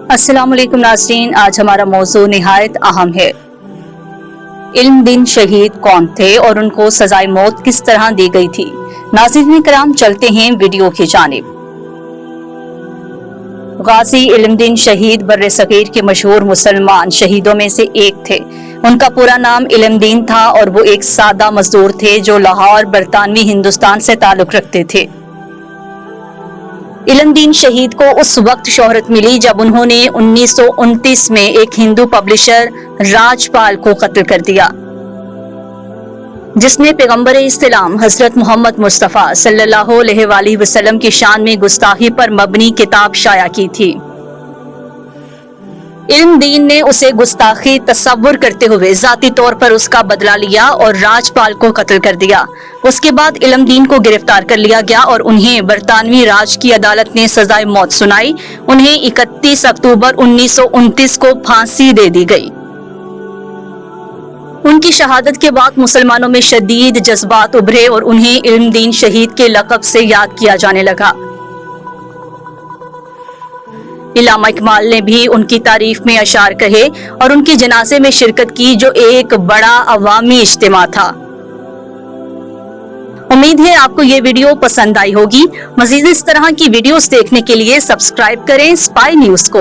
السلام علیکم ناظرین، آج ہمارا موضوع نہایت اہم ہے۔ علم دین شہید کون تھے اور ان کو سزائے موت کس طرح دی گئی تھی؟ ناظرین کرام، چلتے ہیں ویڈیو کی جانب۔ غازی علم دین شہید بر صغیر کے مشہور مسلمان شہیدوں میں سے ایک تھے۔ ان کا پورا نام علم دین تھا اور وہ ایک سادہ مزدور تھے جو لاہور، برطانوی ہندوستان سے تعلق رکھتے تھے۔ علم دین شہید کو اس وقت شہرت ملی جب انہوں نے 1929 میں ایک ہندو پبلشر راج پال کو قتل کر دیا، جس نے پیغمبر اسلام حضرت محمد مصطفیٰ صلی اللہ علیہ وآلہ وسلم کی شان میں گستاخی پر مبنی کتاب شائع کی تھی۔ علم دین نے اسے گستاخی تصور کرتے ہوئے ذاتی طور پر اس کا بدلہ لیا اور راج پال کو قتل کر دیا۔ اس کے بعد علم دین کو گرفتار کر لیا گیا اور انہیں برطانوی راج کی عدالت نے سزائے موت سنائی۔ انہیں 31 اکتوبر 1929 کو پھانسی دے دی گئی۔ ان کی شہادت کے بعد مسلمانوں میں شدید جذبات ابھرے اور انہیں علم دین شہید کے لقب سے یاد کیا جانے لگا۔ علامہ اقبال نے بھی ان کی تعریف میں اشعار کہے اور ان کی جنازے میں شرکت کی، جو ایک بڑا عوامی اجتماع تھا۔ امید ہے آپ کو یہ ویڈیو پسند آئی ہوگی۔ مزید اس طرح کی ویڈیوز دیکھنے کے لیے سبسکرائب کریں اسپائی نیوز کو۔